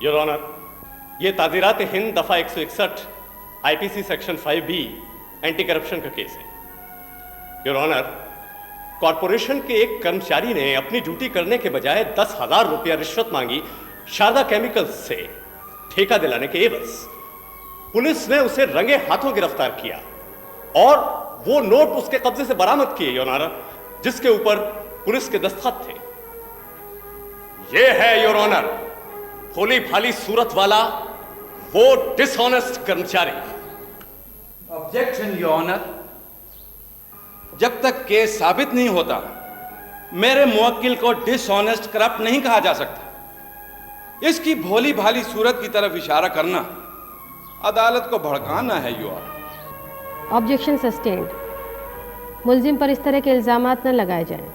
Your honour, ये ताज़ीरात हिंद दफा 161 IPC section 5B anti corruption का केस है। योर ऑनर, कॉरपोरेशन के एक कर्मचारी ने अपनी ड्यूटी करने के बजाय 10,000 रुपया रिश्वत मांगी शारदा केमिकल्स से ठेका दिलाने के एवज। पुलिस ने उसे रंगे हाथों गिरफ्तार किया और वो नोट उसके कब्जे से बरामद किए योर ऑनर, जिसके ऊपर पुलिस के दस्तखत थे। ये है योर ऑनर भोली भाली सूरत वाला वो डिसऑनेस्ट कर्मचारी। ऑब्जेक्शन योर ऑनर, जब तक केस साबित नहीं होता मेरे मुवक्किल को डिसऑनेस्ट करप्ट नहीं कहा जा सकता। इसकी भोली भाली सूरत की तरफ इशारा करना अदालत को भड़काना है योर ऑनर। Objection sustained. मुलजिम पर इस तरह के इल्जामात न लगाए जाएं।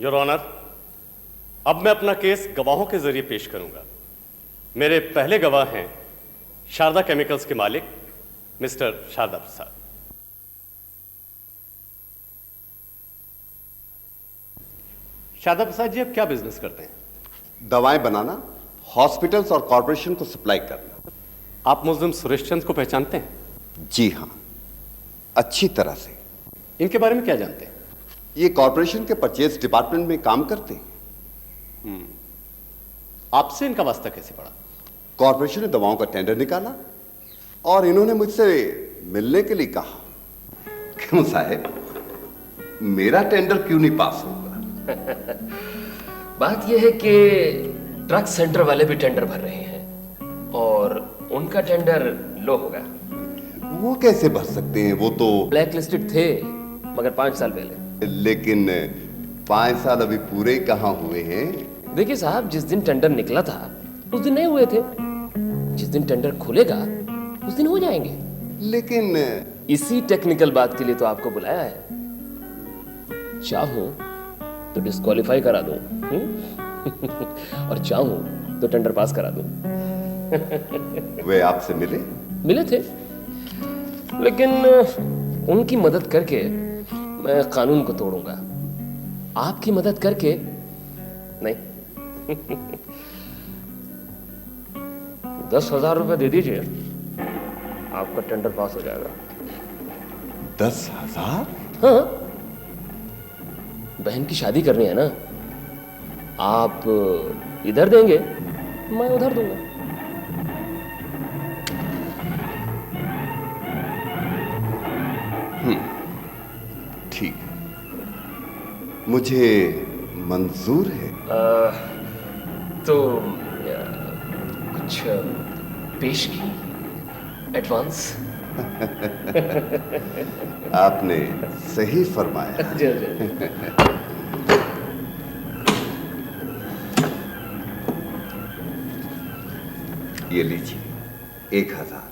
योर ऑनर, अब मैं अपना केस गवाहों के जरिए पेश करूंगा। मेरे पहले गवाह हैं शारदा केमिकल्स के मालिक मिस्टर शारदा प्रसाद। शारदा प्रसाद जी, आप क्या बिजनेस करते हैं? दवाएं बनाना, हॉस्पिटल्स और कॉरपोरेशन को सप्लाई करना। आप मुल्जिम सुरेश चंद को पहचानते हैं? जी हां, अच्छी तरह से। इनके बारे में क्या जानते हैं? ये कॉरपोरेशन के परचेज डिपार्टमेंट में काम करते हैं। आपसे इनका वास्ता कैसे पड़ा? कॉरपोरेशन ने दवाओं का टेंडर निकाला और इन्होंने मुझसे मिलने के लिए कहा। क्यों साहब, मेरा टेंडर क्यों नहीं पास होगा? बात यह है कि ड्रग सेंटर वाले भी टेंडर भर रहे हैं और उनका टेंडर लो होगा। वो कैसे भर सकते हैं? वो तो ब्लैक लिस्टेड थे, मगर 5 साल पहले। लेकिन 5 साल अभी पूरे कहां हुए हैं? देखिए साहब, जिस दिन टेंडर निकला था उस दिन नहीं हुए थे। जिस दिन टेंडर खुलेगा उस दिन हो जाएंगे। लेकिन इसी टेक्निकल बात के लिए तो आपको बुलाया है। चाहूं तो डिस्क्वालीफाई करा दूं और चाहूं तो टेंडर पास करा दूं। वे आपसे मिले थे, लेकिन उनकी मदद करके मैं कानून को तोड़ूंगा, आपकी मदद करके नहीं। 10,000 रुपए दे दीजिए, आपका टेंडर पास हो जाएगा। 10,000? हाँ, बहन की शादी करनी है ना। आप इधर देंगे, मैं उधर दूंगा। ठीक, मुझे मंजूर है। तो कुछ पेश की एडवांस। आपने सही फरमाया। जी जी। ये लीजिए 1,000,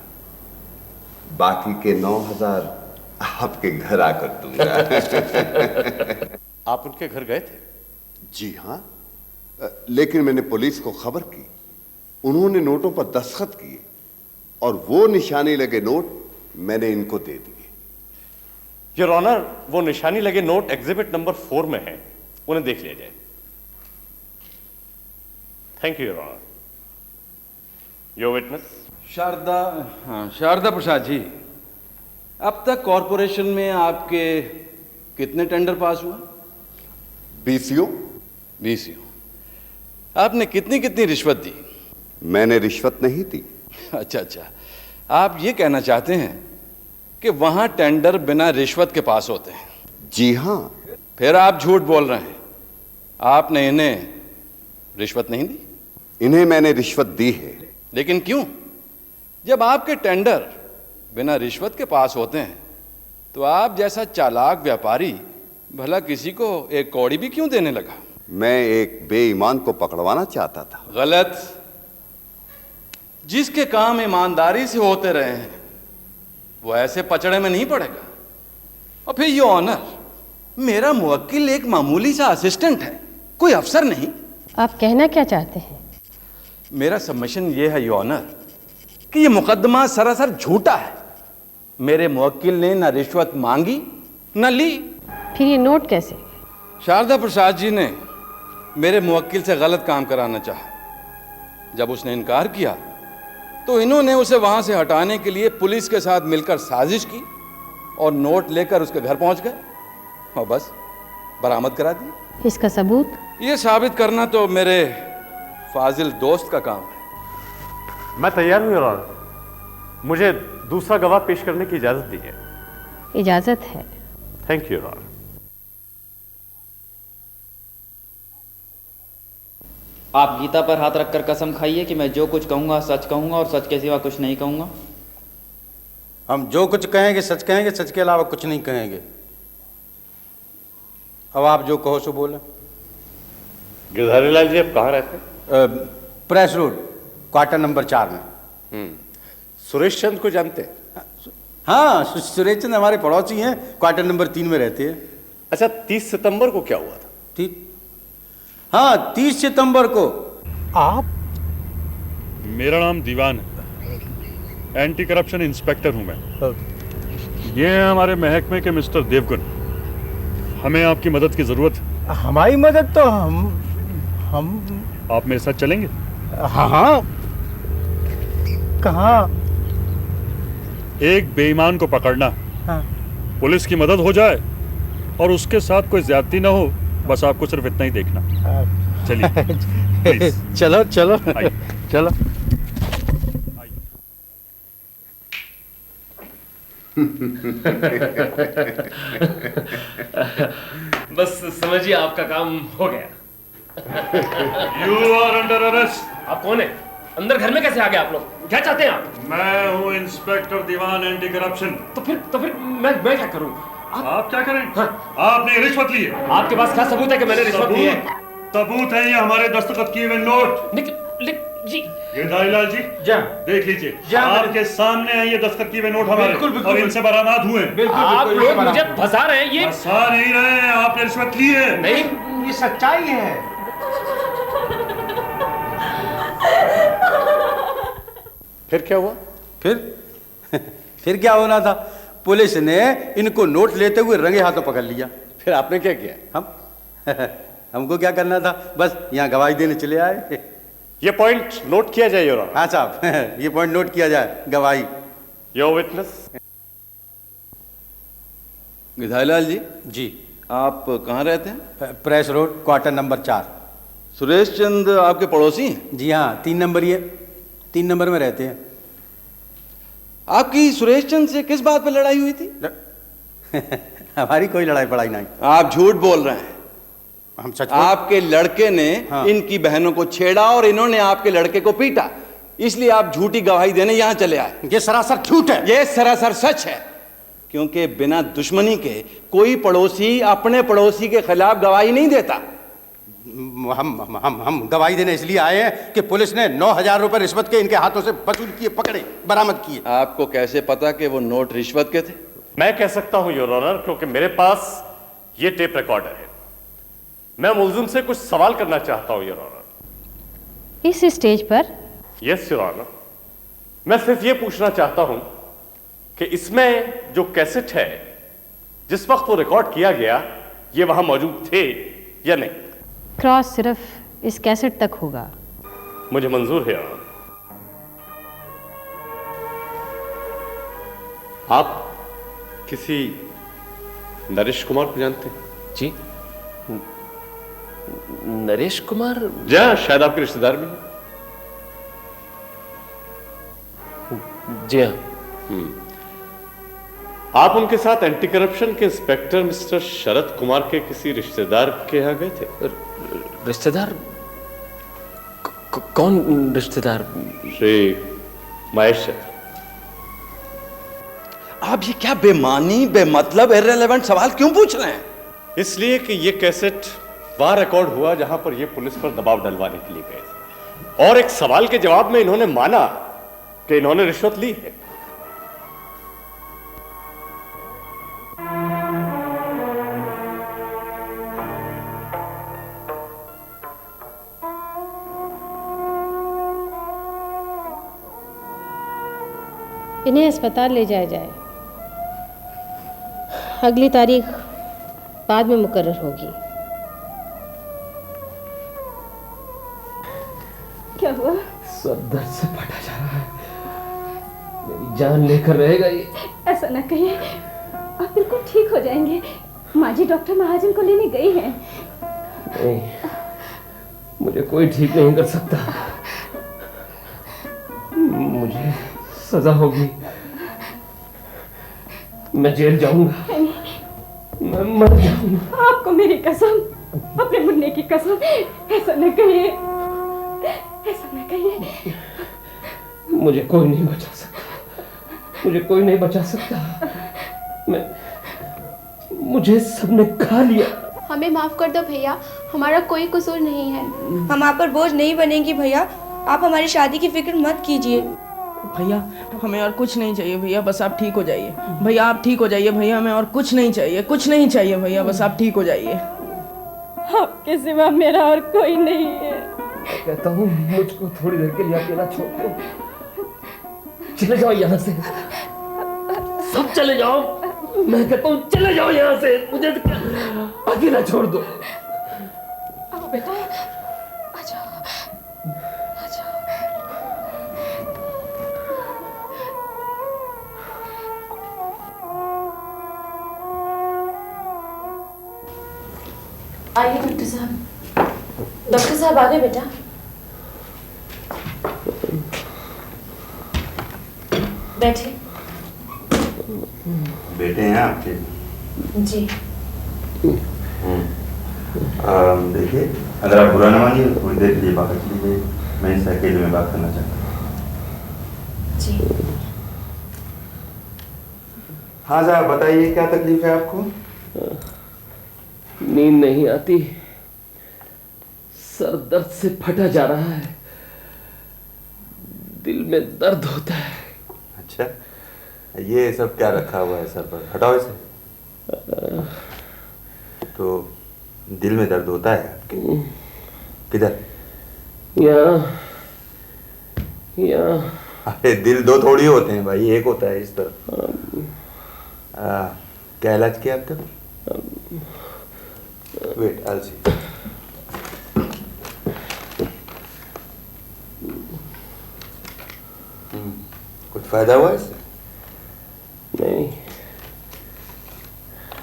बाकी के 9,000 आपके घर आकर दूंगा। आप उनके घर गए थे? जी हां, लेकिन मैंने पुलिस को खबर की। उन्होंने नोटों पर दस्तखत किए और वो निशानी लगे नोट मैंने इनको दे दिए। योर ऑनर, वो निशानी लगे नोट एग्जिबिट नंबर 4 में है, उन्हें देख लिया जाए। Thank you your honour. Your witness. Sharda Prasad ji, अब तक कॉरपोरेशन में आपके कितने टेंडर पास हुआ? बीसीओ। आपने कितनी कितनी रिश्वत दी? मैंने रिश्वत नहीं दी। अच्छा, आप ये कहना चाहते हैं कि वहां टेंडर बिना रिश्वत के पास होते हैं? जी हां। फिर आप झूठ बोल रहे हैं। आपने इन्हें रिश्वत नहीं दी? इन्हें मैंने रिश्वत दी है। लेकिन क्यों? जब आपके टेंडर बिना रिश्वत के पास होते हैं तो आप जैसा चालाक व्यापारी भला किसी को एक कौड़ी भी क्यों देने लगा? मैं एक बेईमान को पकड़वाना चाहता था। गलत। जिसके काम ईमानदारी से होते रहे हैं वो ऐसे पचड़े में नहीं पड़ेगा। और फिर ये ऑनर, मेरा मुवक्किल एक मामूली सा असिस्टेंट है, कोई अफसर नहीं। आप कहना क्या चाहते हैं? मेरा सबमिशन ये है योर ऑनर कि ये मुकदमा सरासर झूठा है। मेरे मुवक्किल ने न रिश्वत मांगी न ली। फिर ये नोट कैसे? शारदा प्रसाद जी ने मेरे मुवक्किल से गलत काम कराना चाहा। जब उसने इनकार किया तो इन्होंने उसे वहां से हटाने के लिए पुलिस के साथ मिलकर साजिश की और नोट लेकर उसके घर पहुंच गए और बस बरामद करा दी। इसका सबूत? ये साबित करना तो मेरे फाजिल दोस्त का काम है। मैं तैयार हूं योर ऑनर। मुझे दूसरा गवाह पेश करने की इजाजत दी है। इजाजत है। Thank you your honour. आप गीता पर हाथ रखकर कसम खाइए कि मैं जो कुछ कहूंगा सच कहूंगा और सच के सिवा कुछ नहीं कहूंगा। हम जो कुछ कहेंगे, सच के अलावा कुछ नहीं कहेंगे। अब आप जो कहो सो बोले। गिरधारी लाल जी, आप कहाँ रहते हैं? प्रेस रोड, क्वार्टर नंबर 4 में। सुरेश चंद को जानते हैं? हाँ, सुरेश चंद हमारे पड़ोसी हैं, क्वार्टर नंबर 3 में रहते हैं। अच्छा, 30 सितंबर को क्या हुआ था? ठीक। हाँ, 30 सितंबर को। आप? मेरा नाम दीवान है, एंटी करप्शन इंस्पेक्टर हूं मैं। ये हैं हमारे महकमे के मिस्टर देवगन। हमें आपकी मदद की जरूरत है। हमारी मदद तो हम आप मेरे साथ चलेंगे? हाँ। कहाँ? एक बेईमान को पकड़ना, हाँ। पुलिस की मदद हो जाए और उसके साथ कोई ज्यादती ना हो, बस आपको सिर्फ इतना ही देखना। चलिए प्लीज। चलो चलो आइए। चलो। बस समझिए आपका काम हो गया। You are under arrest. आप कौन है? अंदर घर में कैसे आ गए आप लोग? क्या चाहते हैं आप? मैं हूँ इंस्पेक्टर दीवान एंटी करप्शन। तो फिर मैं क्या करूं? आप क्या करें? हाँ। आपने रिश्वत ली है। आपके पास क्या सबूत है कि मैंने रिश्वत ली है? सबूत है, ये हमारे दस्तखत किए हुए नोट। जी गिरधारी लाल जी, देख लीजिए, आपके सामने है ये दस्तखत किए हुए नोट हमारे। बिल्कुल, और इनसे बरामद हुए। आप लोग मुझे फंसा रहे हैं। ये फंसा नहीं रहे हैं, आपने रिश्वत ली है। नहीं, ये सच्चाई है। फिर क्या हुआ? फिर क्या होना था? पुलिस ने इनको नोट लेते हुए रंगे हाथों पकड़ लिया। फिर आपने क्या किया? हम हमको क्या करना था? बस यहाँ गवाही देने चले आए। ये पॉइंट नोट किया जाए योर ऑनर। हाँ साहब, ये पॉइंट नोट किया जाए। गवाही। Your witness. गिरधारी लाल जी, जी। आप कहाँ रहते हैं? Press road, quarter number 4। Suresh Chand आपके पड़ोसी हैं? जी हाँ, 3 नंबर, ये 3 नंबर में रहते हैं। आपकी सुरेश चंद से किस बात पर लड़ाई हुई थी? हमारी कोई लड़ाई पड़ाई नहीं। आप झूठ बोल रहे हैं। हम सच आपके लड़के ने हाँ। इनकी बहनों को छेड़ा और इन्होंने आपके लड़के को पीटा, इसलिए आप झूठी गवाही देने यहां चले आए। ये सरासर झूठ है। ये सरासर सच है, क्योंकि बिना दुश्मनी के कोई पड़ोसी अपने पड़ोसी के खिलाफ गवाही नहीं देता। हम गवाही देने इसलिए आए हैं कि पुलिस ने 9,000 रुपए रिश्वत के इनके हाथों से वसूल किए, पकड़े, बरामद किए। आपको कैसे पता कि वो नोट रिश्वत के थे? मैं कह सकता हूं योर ऑनर, क्योंकि मेरे पास ये टेप रिकॉर्डर है। मैं मुलजिम से कुछ सवाल करना चाहता हूं योर ऑनर। इस स्टेज पर? Yes your honour. मैं सिर्फ ये पूछना चाहता हूं कि इसमें जो कैसेट है जिस वक्त वो रिकॉर्ड किया गया ये वहां मौजूद थे या नहीं? क्रॉस सिर्फ इस कैसेट तक होगा। मुझे मंजूर है। आप किसी नरेश कुमार को जानते हैं? जी, नरेश कुमार? जी हाँ, शायद आपके रिश्तेदार भी हैं। जी हाँ। आप उनके साथ एंटी करप्शन के इंस्पेक्टर मिस्टर शरद कुमार के किसी रिश्तेदार के यहाँ गए थे? रिश्तेदार? कौन रिश्तेदार? श्री महेश चंद्र। आप ये क्या बेमानी बेमतलब इररिलेवेंट सवाल क्यों पूछ रहे हैं? इसलिए कि ये कैसेट वहां रिकॉर्ड हुआ जहां पर ये पुलिस पर दबाव डलवाने के लिए गए थे, और एक सवाल के जवाब में इन्होंने माना कि इन्होंने रिश्वत ली है। इन्हें अस्पताल ले जाया जाए। अगली तारीख बाद में मुकर्रर होगी। क्या हुआ? सर दर्द से फटा जा रहा है, मेरी जान लेकर रहेगा ये। ऐसा ना कहिए, आप बिल्कुल ठीक हो जाएंगे। माँ जी डॉक्टर महाजन को लेने गई हैं। नहीं, मुझे कोई ठीक नहीं कर सकता। मुझे सजा होगी, मैं जेल जाऊंगा, मैं मर जाऊंगा। आपको मेरी कसम, अपने मुन्ने की कसम, ऐसा न कहिए, ऐसा न कहिए। मुझे कोई नहीं बचा सकता, मुझे कोई नहीं बचा सकता। मुझे सबने खा लिया। हमें माफ कर दो भैया, हमारा कोई कसूर नहीं है। हम आप पर बोझ नहीं बनेंगी भैया, आप हमारी शादी की फिक्र मत कीजिए। भैया हमें और कुछ नहीं चाहिए भैया, बस आप ठीक हो जाइए। भैया आप ठीक हो जाइए भैया, हमें और कुछ नहीं चाहिए, कुछ नहीं चाहिए भैया, बस आप ठीक हो जाइए। आपके सिवा मेरा और कोई नहीं है। कहता हूँ मुझको थोड़ी देर के लिए अकेला छोड़ दो, चले जाओ यहाँ से, सब चले जाओ। मैं कहता हूँ चले जाओ यहाँ से, मुझे अकेला छोड़ दो। आओ बेटा, आ जाओ, आ जाओ। आइए डॉक्टर साहब। डॉक्टर साहब आ गए बेटा। बैठे। बेटे हैं आपके? जी। देखिए, अगर आप बुरा ना मानिए तो थोड़ी देर के लिए बाहर चली जाइए, मैं इस अकेले में बात करना चाहता हूँ। जी। हाँ साहब बताइए, क्या तकलीफ है आपको? नींद नहीं आती, सर दर्द से फटा जा रहा है, दिल में दर्द होता है। अच्छा, ये सब क्या रखा हुआ है सर पर? हटाओ इसे। तो दिल में दर्द होता है आपके? किधर? यहाँ, यहाँ। अरे दिल दो थोड़ी होते हैं भाई, एक होता है इस तरह। क्या इलाज किया अब तक? Wait, I'll see. कुछ फायदा हुआ इससे? नहीं।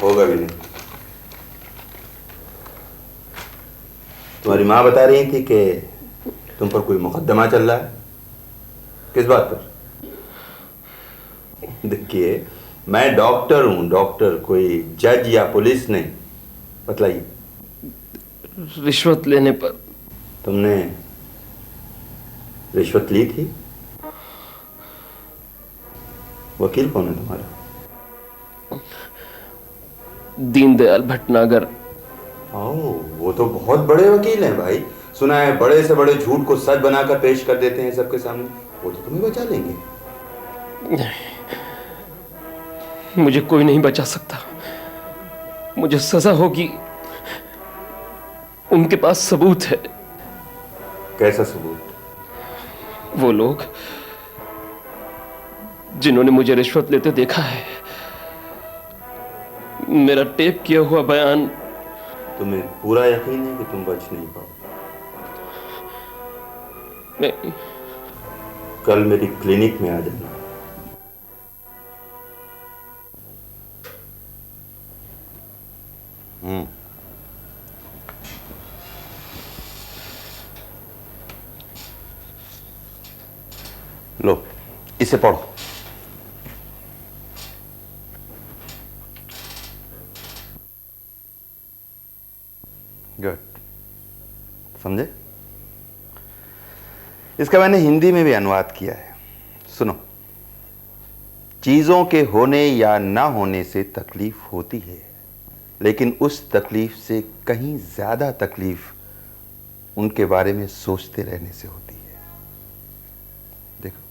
होगा भी नहीं। तुम्हारी माँ बता रही थी कि तुम पर कोई मुकदमा चल रहा है, किस बात पर? देखिए, मैं डॉक्टर हूँ, डॉक्टर, कोई जज या पुलिस नहीं। बतलाइए। रिश्वत लेने पर। तुमने रिश्वत ली थी? वकील कौन है तुम्हारा? दीनदयाल भटनागर। ओह, वो तो बहुत बड़े वकील हैं भाई। सुना है बड़े से बड़े झूठ को सच बनाकर पेश कर देते हैं सबके सामने। वो तो तुम्हें बचा लेंगे। मुझे कोई नहीं बचा सकता, मुझे सजा होगी। उनके पास सबूत है। कैसा सबूत? वो लोग जिन्होंने मुझे रिश्वत लेते देखा है। मेरा टेप किया हुआ बयान। तुम्हें पूरा यकीन है कि तुम बच नहीं पाओ? नहीं। कल मेरी क्लिनिक में आ जाना। लो, इसे पढ़ो। गुड, समझे? इसका मैंने हिंदी में भी अनुवाद किया है, सुनो। चीजों के होने या ना होने से तकलीफ होती है, लेकिन उस तकलीफ से कहीं ज्यादा तकलीफ उनके बारे में सोचते रहने से होती है। देखो,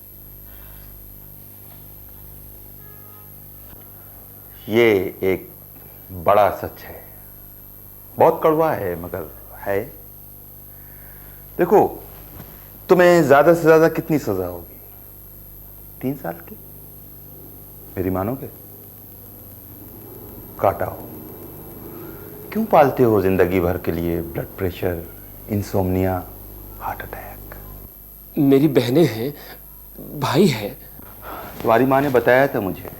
ये एक बड़ा सच है, बहुत कड़वा है मगर है। देखो, तुम्हें ज्यादा से ज्यादा कितनी सजा होगी? 3 साल की? मेरी मानोगे? काटा हो। क्यों पालते हो जिंदगी भर के लिए blood pressure, insomnia, heart attack? मेरी बहनें हैं, भाई है। तुम्हारी माँ ने बताया था मुझे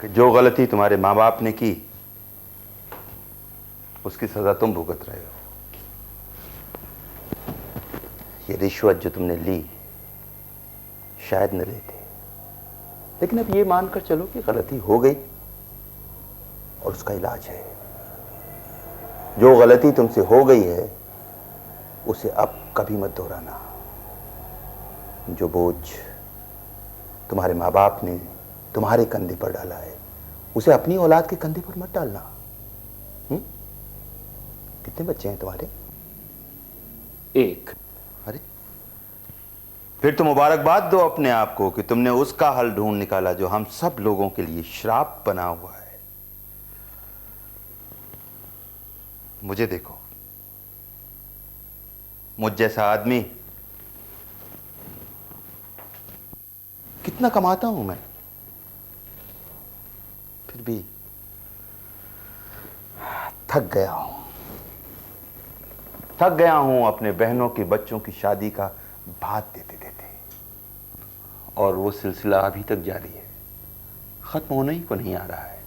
कि जो गलती तुम्हारे माँ बाप ने की उसकी सजा तुम भुगत रहे हो। ये रिश्वत जो तुमने ली शायद न लेते, लेकिन अब ये मानकर चलो कि गलती हो गई और उसका इलाज है। जो गलती तुमसे हो गई है उसे अब कभी मत दोहराना। जो बोझ तुम्हारे माँ बाप ने तुम्हारे कंधे पर डाला है उसे अपनी औलाद के कंधे पर मत डालना। कितने बच्चे हैं तुम्हारे? 1। अरे, फिर तो मुबारकबाद दो अपने आप को कि तुमने उसका हल ढूंढ निकाला जो हम सब लोगों के लिए श्राप बना हुआ है। मुझे देखो, मुझ जैसा आदमी कितना कमाता हूं मैं, फिर भी थक गया हूं अपने बहनों के बच्चों की शादी का भात देते देते, और वो सिलसिला अभी तक जारी है, खत्म होने ही को नहीं आ रहा है।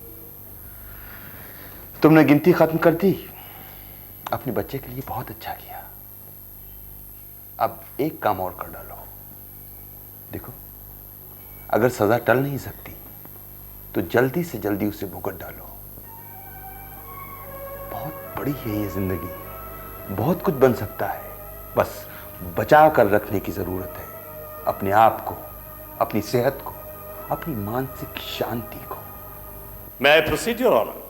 तुमने गिनती खत्म कर दी, अपने बच्चे के लिए बहुत अच्छा किया। अब एक काम और कर डालो। देखो, अगर सजा टल नहीं सकती तो जल्दी से जल्दी उसे भुगत डालो। बहुत बड़ी है ये जिंदगी, बहुत कुछ बन सकता है, बस बचा कर रखने की जरूरत है अपने आप को, अपनी सेहत को, अपनी मानसिक शांति को। मैं proceed your honour?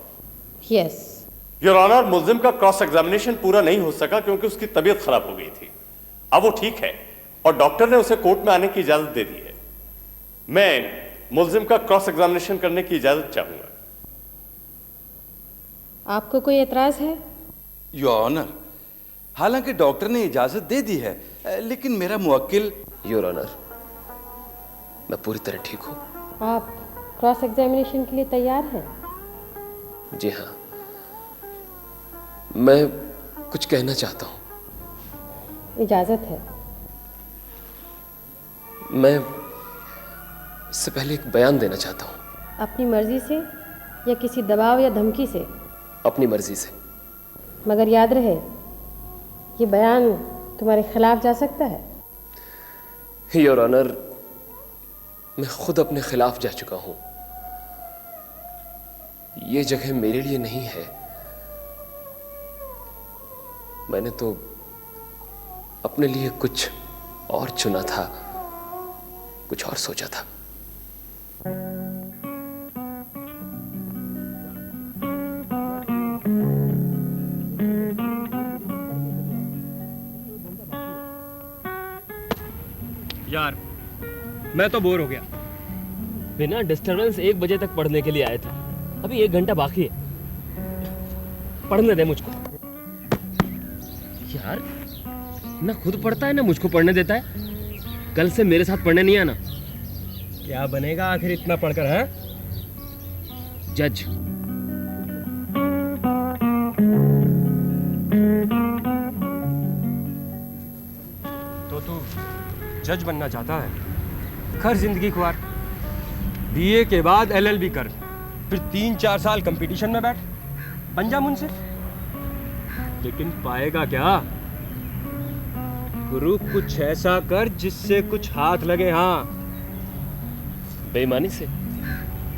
Yes your honour, मुल्जिम का क्रॉस एग्जामिनेशन पूरा नहीं हो सका क्योंकि उसकी तबीयत खराब हो गई थी। अब वो ठीक है और डॉक्टर ने उसे कोर्ट में आने की इजाजत दे दी है। मैं मुल्जिम का क्रॉस एग्जामिनेशन करने की इजाजत चाहूंगा। आपको कोई एतराज है? योर ऑनर, हालांकि डॉक्टर ने इजाजत दे दी है, लेकिन मेरा मुवक्किल। योर ऑनर, मैं पूरी तरह ठीक हूं। आप क्रॉस एग्जामिनेशन के लिए तैयार हैं? जी हाँ, मैं कुछ कहना चाहता हूं। इजाजत है। मैं इससे पहले एक बयान देना चाहता हूं। अपनी मर्जी से या किसी दबाव या धमकी से? अपनी मर्जी से। मगर याद रहे, ये बयान तुम्हारे खिलाफ जा सकता है। योर ऑनर, मैं खुद अपने खिलाफ जा चुका हूं। ये जगह मेरे लिए नहीं है। मैंने तो अपने लिए कुछ और चुना था, कुछ और सोचा था। यार, मैं तो बोर हो गया। बिना डिस्टरबेंस 1 बजे तक पढ़ने के लिए आए थे, अभी 1 घंटा बाकी है। पढ़ने दे मुझको। यार, ना खुद पढ़ता है ना मुझको पढ़ने देता है। कल से मेरे साथ पढ़ने नहीं आना। क्या बनेगा आखिर इतना पढ़कर, है? जज। तो तू जज बनना चाहता है? कर जिंदगी ख्वार। बीए के बाद एलएलबी कर, फिर 3-4 साल कंपटीशन में बैठ, बन जा मुंसिफ। लेकिन पाएगा क्या? गुरु, कुछ ऐसा कर जिससे कुछ हाथ लगे। हाँ, बेईमानी से,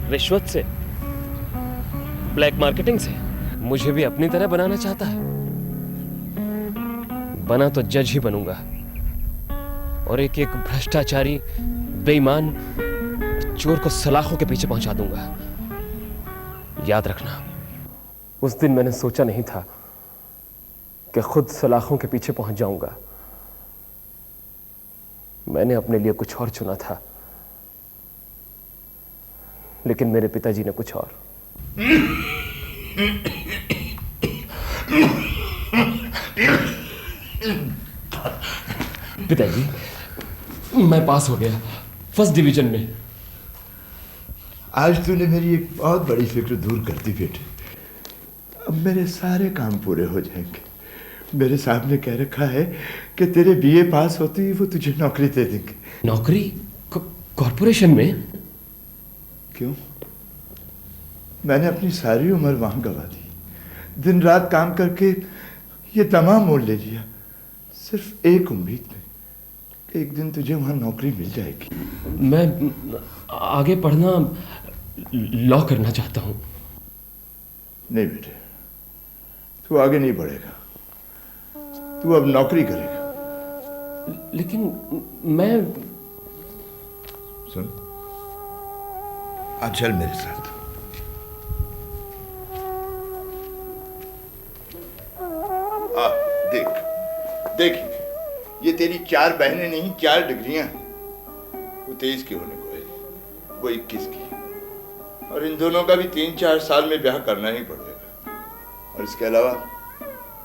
रिश्वत से, ब्लैक मार्केटिंग से। मुझे भी अपनी तरह बनाना चाहता है। बना तो जज ही बनूंगा और एक एक भ्रष्टाचारी, बेईमान चोर को सलाखों के पीछे पहुंचा दूंगा। याद रखना, उस दिन मैंने सोचा नहीं था कि खुद सलाखों के पीछे पहुंच जाऊंगा। मैंने अपने लिए कुछ और चुना था, लेकिन मेरे पिताजी ने कुछ और। पिताजी, मैं पास हो गया, फर्स्ट डिवीजन में। आज तूने मेरी एक बहुत बड़ी फिक्र दूर कर दी बेटे। अब मेरे सारे काम पूरे हो जाएंगे। मेरे साहब ने कह रखा है कि तेरे बीए पास होते ही वो तुझे नौकरी दे देंगे। नौकरी? कॉर्पोरेशन में? क्यों? मैंने अपनी सारी उम्र वहां गवा दी, दिन रात काम करके ये तमाम मोल ले लिया, सिर्फ एक उम्मीद में कि एक दिन तुझे वहां नौकरी मिल जाएगी। मैं आगे पढ़ना, लॉ करना चाहता हूं। नहीं बेटे, तू आगे नहीं बढ़ेगा, तू अब नौकरी करेगा। लेकिन मैं... सुन, आज चल मेरे साथ। देख देख, ये तेरी 4 बहनें नहीं, 4 डिग्रियां हैं। वो 23 की होने को है, वो 21 की, और इन दोनों का भी 3-4 साल में ब्याह करना ही पड़ेगा। और इसके अलावा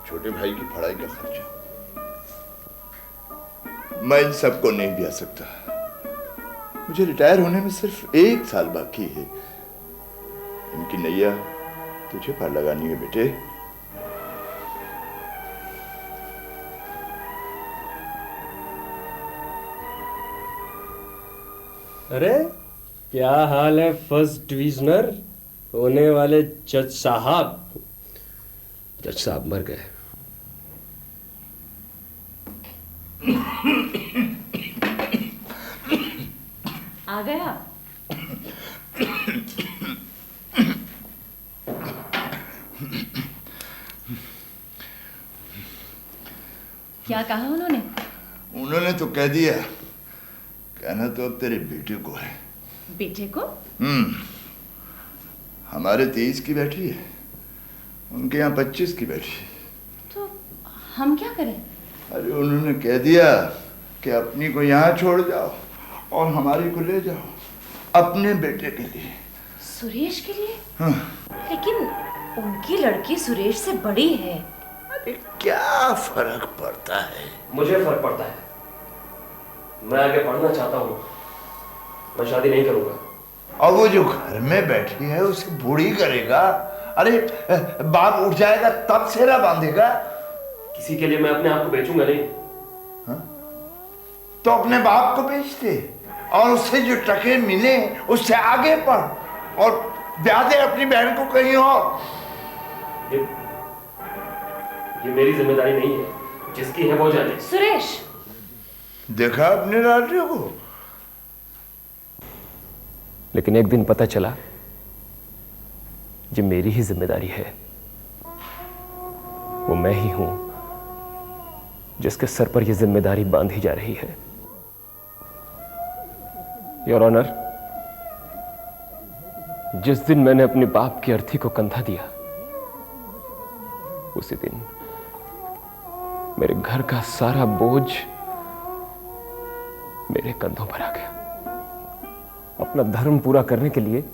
छोटे भाई की पढ़ाई का खर्चा। मैं इन सबको नहीं ब्याह सकता। मुझे रिटायर होने में सिर्फ 1 साल बाकी है। इनकी नैया तुझे पार लगानी है बेटे। अरे क्या हाल है फर्स्ट डिविजनर होने वाले जज साहब? जज साहब मर गए। आ गया? क्या कहा उन्होंने? उन्होंने तो कह दिया, कहना तो अब तेरे बेटे को है। बेटे को? हमारे 23 की बैठी है, उनके यहाँ 25 की बैठी है। तो हम क्या करें? अरे उन्होंने कह दिया कि अपनी को यहाँ छोड़ जाओ और हमारी को ले जाओ अपने बेटे के लिए। सुरेश के लिए? हाँ। लेकिन उनकी लड़की सुरेश से बड़ी है। अरे क्या फर्क पड़ता है? मुझे फर्क पड़ता है। मैं आगे पढ़ना चाहता हूँ, मैं शादी नहीं करूंगा। और वो जो घर में बैठी है उसे बूढ़ी करेगा? अरे बाप उठ जाएगा तब सेरा बांधेगा। किसी के लिए मैं अपने आप को बेचूंगा नहीं। हाँ? तो अपने बाप को बेच दे और उससे जो टके मिले उससे आगे पढ़ और ब्याह दे अपनी बहन को कहीं और। ये मेरी जिम्मेदारी नहीं है, जिसकी है वो जाने। सुरेश, देखा अपने लाडले को? लेकिन एक दिन पता चला ये मेरी ही जिम्मेदारी है। वो मैं ही हूं जिसके सर पर यह जिम्मेदारी बांधी जा रही है। योर ऑनर, जिस दिन मैंने अपने बाप की अर्थी को कंधा दिया, उसी दिन मेरे घर का सारा बोझ मेरे कंधों पर आ गया। अपना धर्म पूरा करने के लिए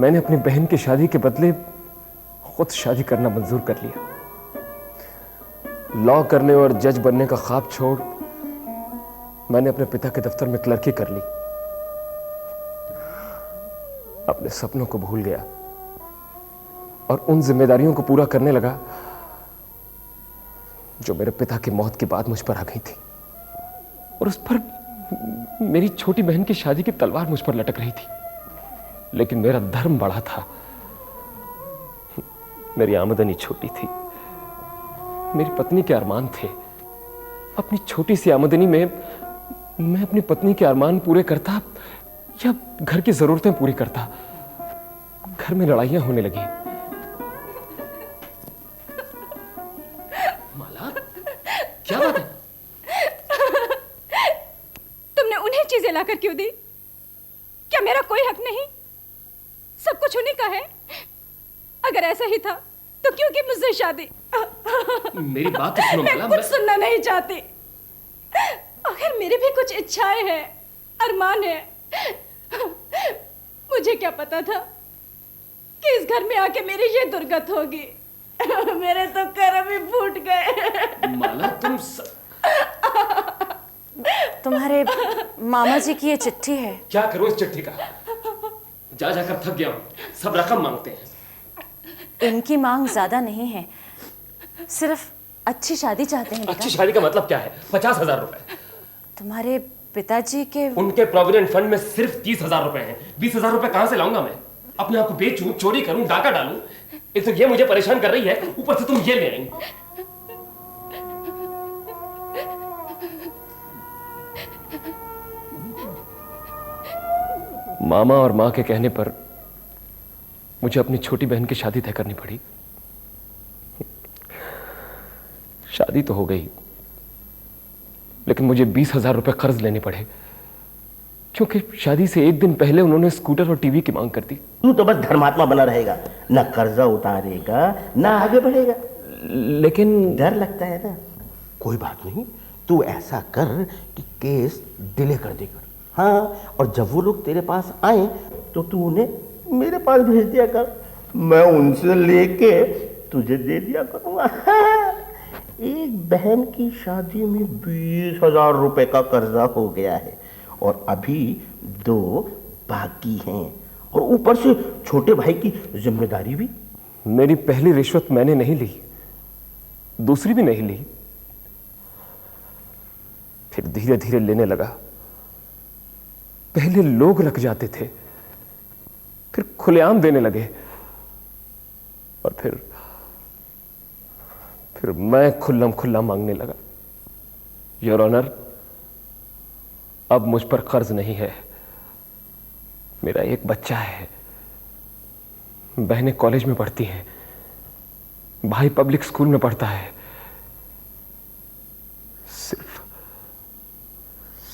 मैंने अपनी बहन की शादी के बदले खुद शादी करना मंजूर कर लिया। लॉ करने और जज बनने का ख्वाब छोड़ मैंने अपने पिता के दफ्तर में क्लर्की कर ली। अपने सपनों को भूल गया और उन जिम्मेदारियों को पूरा करने लगा जो मेरे पिता की मौत के बाद मुझ पर आ गई थी। और उस पर मेरी छोटी बहन की शादी की तलवार मुझ पर लटक रही थी। लेकिन मेरा धर्म बड़ा था। मेरी आमदनी छोटी थी, मेरी पत्नी के अरमान थे। अपनी छोटी सी आमदनी में मैं अपनी पत्नी के अरमान पूरे करता या घर की जरूरतें पूरी करता। घर में लड़ाइयां होने लगी। माला, क्या बात है? तुमने उन्हें चीजें लाकर क्यों दी? क्या मेरा कोई हक नहीं? सब कुछ उन्हीं का है। अगर ऐसा ही था तो क्यों की मुझसे शादी? मेरी बात तो सुनो माला। मैं कुछ सुनना नहीं चाहती। आखिर मेरी भी कुछ इच्छाएं हैं, अरमान है। मुझे क्या पता था कि इस घर में आके मेरी ये दुर्गत होगी। मेरे तो कर्म ही फूट गए। माला तुम्हारे मामा जी की ये चिट्ठी है। क्या करूं इस चिट्ठी का? जा जाकर थक गया हूं। सब रकम मांगते हैं। इनकी मांग ज्यादा नहीं है, सिर्फ अच्छी शादी चाहते हैं। अच्छी शादी का मतलब क्या है? 50,000 रुपए। तुम्हारे पिताजी के उनके प्रोविडेंट फंड में सिर्फ 30,000 रुपए हैं। 20,000 रुपए कहां से लाऊंगा मैं? अपने आप को बेचूं, चोरी करूं, डाका डालूं? एक तो ये मुझे परेशान कर रही है, ऊपर से तुम ये ले आई। मामा और मां के कहने पर मुझे अपनी छोटी बहन की शादी तय करनी पड़ी। शादी तो हो गई, लेकिन मुझे 20,000 रुपए कर्ज लेने पड़े, क्योंकि शादी से एक दिन पहले उन्होंने स्कूटर और टीवी की मांग कर दी। तू तो बस धर्मात्मा बना रहेगा, ना कर्जा उतारेगा ना आगे बढ़ेगा। लेकिन डर लगता है ना। कोई बात नहीं, तू ऐसा कर कि केस डिले कर देकर। हाँ, और जब वो लोग तेरे पास आए तो तू उन्हें मेरे पास भेज दिया कर। मैं उनसे लेके तुझे दे दिया करूँगा। एक बहन की शादी में 20,000 रुपए का कर्जा हो गया है और अभी 2 बाकी हैं, और ऊपर से छोटे भाई की जिम्मेदारी भी। मेरी पहली रिश्वत मैंने नहीं ली, दूसरी भी नहीं ली। फिर धीरे धीरे लेने लगा। पहले लोग रख जाते थे, फिर खुलेआम देने लगे, और फिर मैं खुल्लम खुल्ला मांगने लगा। योर ऑनर, अब मुझ पर कर्ज नहीं है। मेरा एक बच्चा है, बहनें कॉलेज में पढ़ती हैं, भाई पब्लिक स्कूल में पढ़ता है।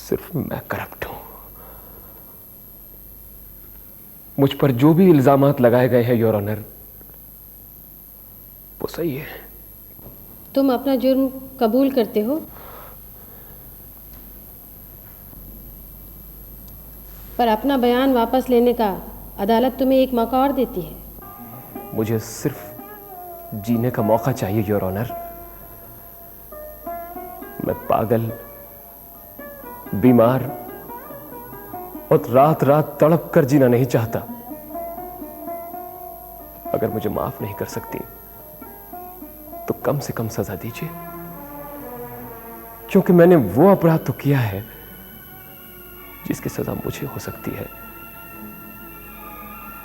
सिर्फ मैं करप्ट हूं। मुझ पर जो भी इल्जामात लगाए गए हैं योर ऑनर, वो सही है। तुम अपना जुर्म कबूल करते हो, पर अपना बयान वापस लेने का अदालत तुम्हें एक मौका और देती है। मुझे सिर्फ जीने का मौका चाहिए योर ऑनर। मैं पागल, बीमार और रात रात तड़प कर जीना नहीं चाहता। अगर मुझे माफ नहीं कर सकती तो कम से कम सजा दीजिए, क्योंकि मैंने वो अपराध तो किया है जिसकी सजा मुझे हो सकती है,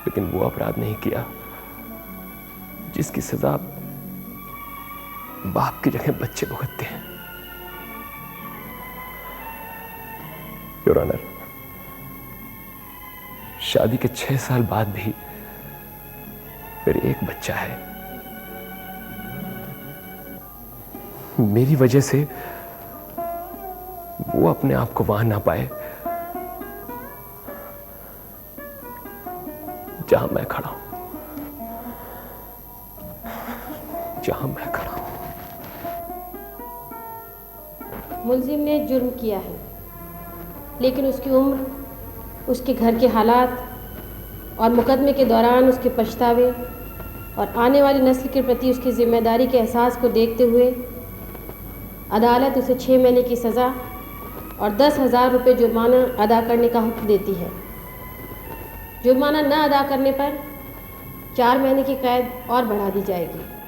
लेकिन वो अपराध नहीं किया जिसकी सजा बाप की जगह बच्चे भुगतते हैं। योर ऑनर, शादी के 6 साल बाद भी मेरे एक बच्चा है। मेरी वजह से वो अपने आप को वहां ना पाए जहां मैं खड़ा हूं, जहां मैं खड़ा हूं। मुलजिम ने जुर्म किया है, लेकिन उसकी उम्र, उसके घर के हालात और मुकदमे के दौरान उसके पछतावे और आने वाली नस्ल के प्रति उसकी जिम्मेदारी के एहसास को देखते हुए अदालत उसे 6 महीने की सज़ा और 10,000 रुपये जुर्माना अदा करने का हुक्म देती है। जुर्माना न अदा करने पर 4 महीने की कैद और बढ़ा दी जाएगी।